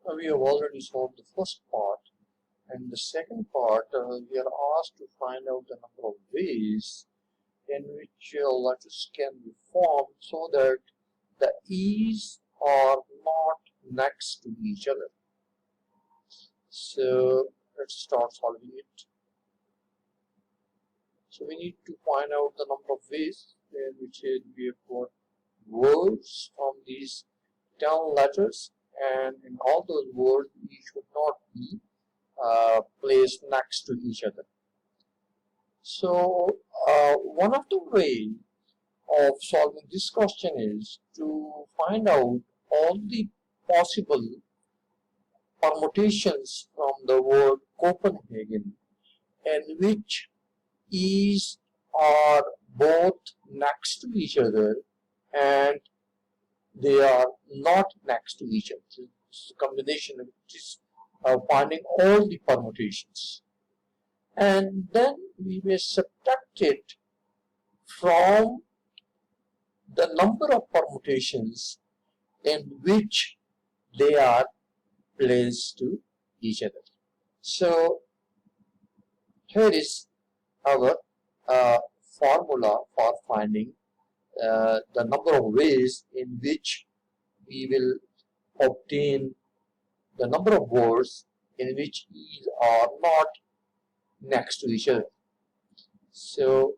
We have already solved the first part, and the second part we are asked to find out the number of ways in which letters can be formed so that the E's are not next to each other. So let's start solving it. So we need to find out the number of ways in which we have got words from these 10 letters, and in all those words we should not be placed next to each other. So one of the ways of solving this question is to find out all the possible permutations from the word Copenhagen in which E's are both next to each other and they are not next to each other. It's a combination of this, finding all the permutations. And then we may subtract it from the number of permutations in which they are placed to each other. So here is our formula for finding the number of ways in which we will obtain the number of words in which E's are not next to each other. So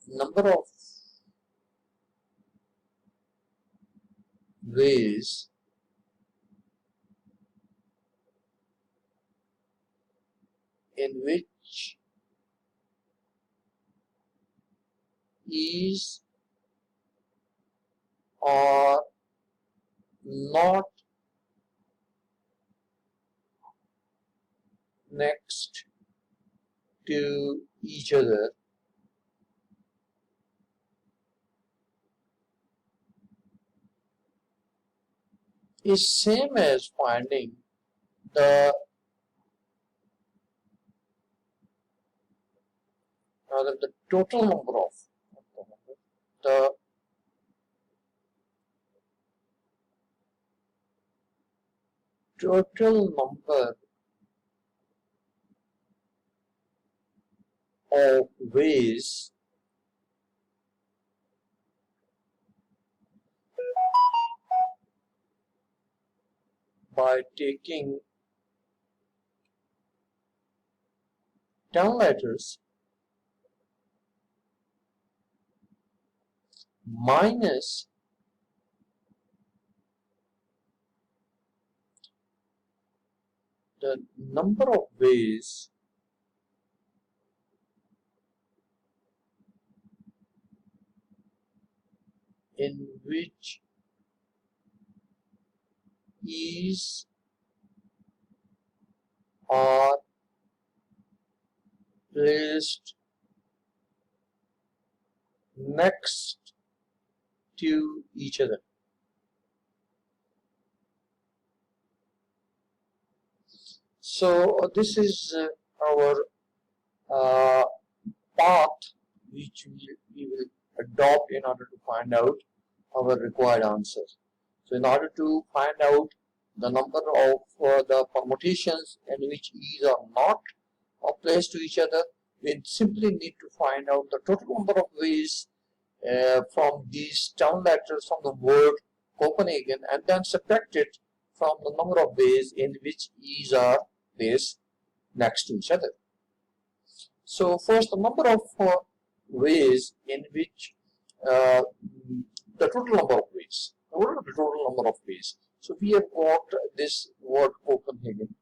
number of ways in which E's are not next to each other is same as finding the total number of the total number of ways by taking 10 letters minus the number of ways in which E's are placed next to each other. So this is our path which we will adopt in order to find out our required answers. So in order to find out the number of the permutations in which E's are not placed to each other, we simply need to find out the total number of ways from these 10 letters from the word Copenhagen, and then subtract it from the number of ways in which E's are placed next to each other. So first, the number of ways in which the total number of ways. What are the total number of ways? So we have got this word Copenhagen.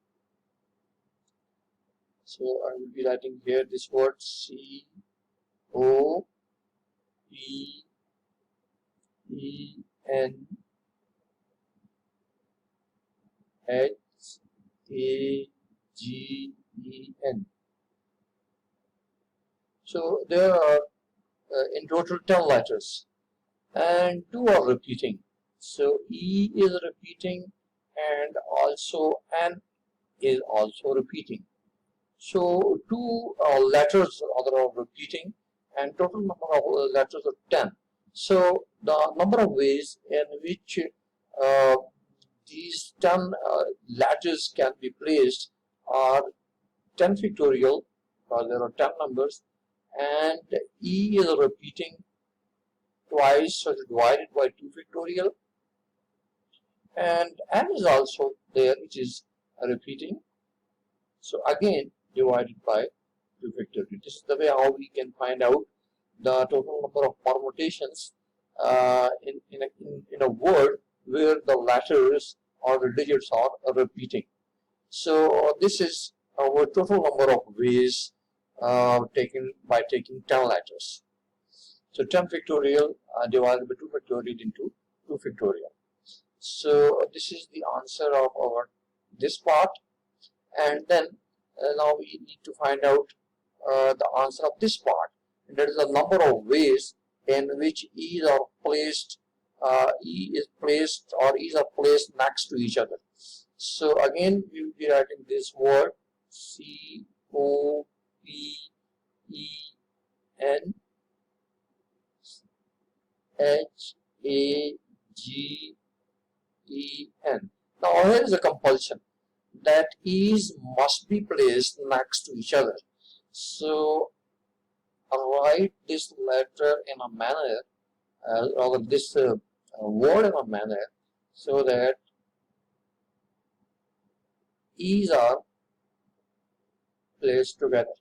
So I will be writing here this word Copenhagen. So there are in total 10 letters and 2 are repeating. So E is repeating and also N is also repeating. So 2 letters are repeating and total number of letters are 10. So the number of ways in which these 10 letters can be placed are 10 factorial, because there are 10 numbers, and E is repeating twice, so it's divided by 2 factorial, and N is also there, which is repeating, so again divided by 2 factorial. This is the way how we can find out the total number of permutations in a word where the letters or the digits are repeating. So this is our total number of ways taken by taking 10 letters. So 10 factorial divided by 2 factorial into 2 factorial. So this is the answer of our this part, and then now we need to find out the answer of this part. And there is a number of ways in which E's are placed, E's are placed next to each other. So again we will be writing this word COPENHAGEN. Now here is a compulsion that E's must be placed next to each other. So write this letter in a manner, or this word in a manner, so that E's are placed together.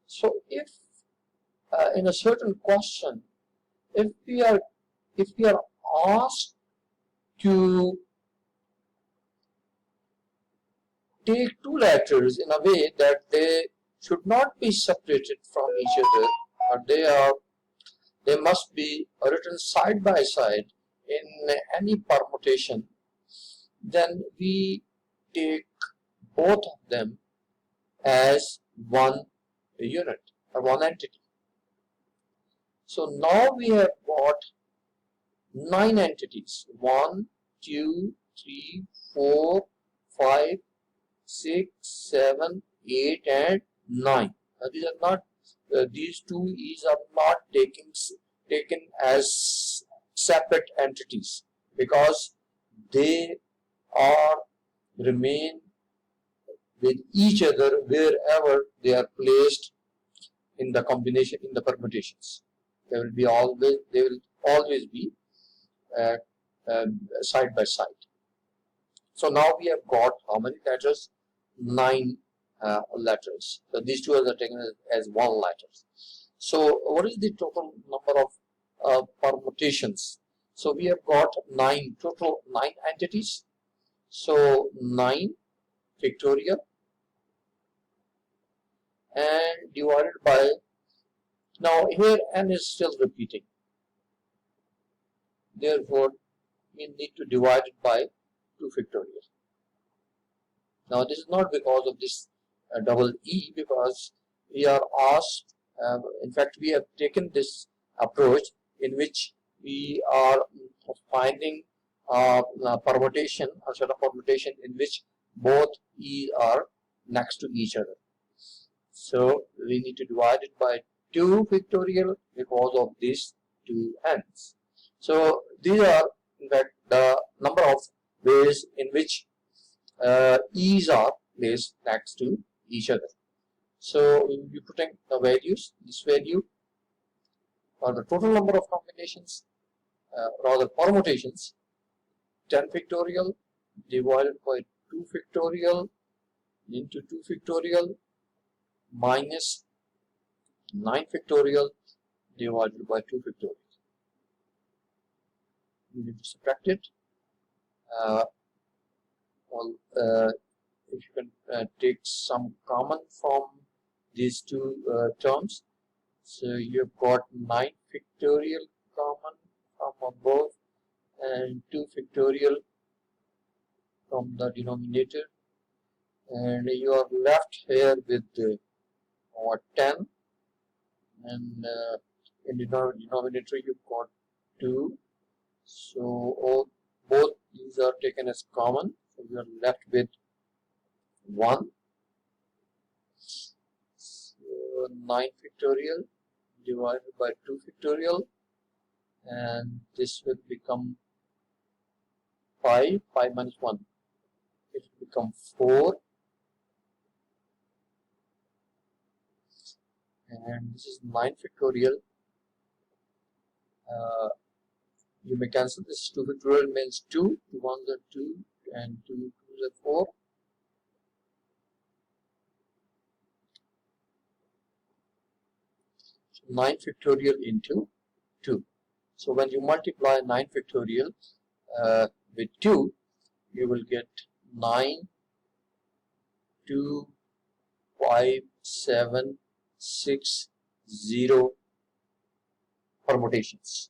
So if in a certain question, if we are asked to take two letters in a way that they should not be separated from each other, but they must be written side by side in any permutation, then we take both of them as one unit or one entity. So now we have got 9 entities: 1, 2, 3, 4, 5, 6, 7, 8, and 9. Now these are not these two E's are not taken as separate entities, because they are remain with each other wherever they are placed in the combination, in the permutations. They will always be side by side. So now we have got how many letters? 9 letters. So these two are taken as one letter. So what is the total number of permutations? So we have got total 9 entities. So 9 factorial and divided by, now here n is still repeating, therefore we need to divide it by 2 factorial. Now this is not because of this double E, because we are asked, in fact we have taken this approach in which we are finding permutation, a set of permutation in which both E are next to each other. So we need to divide it by 2 factorial because of these 2 n's. So these are in fact the number of ways in which E's are placed next to each other. So we will be putting the values, this value for the total number of combinations, rather permutations, 10 factorial divided by 2 factorial into 2 factorial minus 9 factorial divided by 2 factorial. We need to subtract it. If you can take some common from these two terms, so you've got 9 factorial common from above and 2 factorial from the denominator, and you are left here with 10, and in the denominator you've got 2, so both these are taken as common, so we are left with 1. So 9 factorial divided by 2 factorial, and this will become 5, 5 minus 1, it will become 4, and this is 9 factorial. You may cancel this. 2 factorial means 2, 2 ones are 2, and 2 twos are 4. So 9 factorial into 2. So when you multiply 9 factorial with 2, you will get 9, 2, 5, 7, 6, 0 permutations.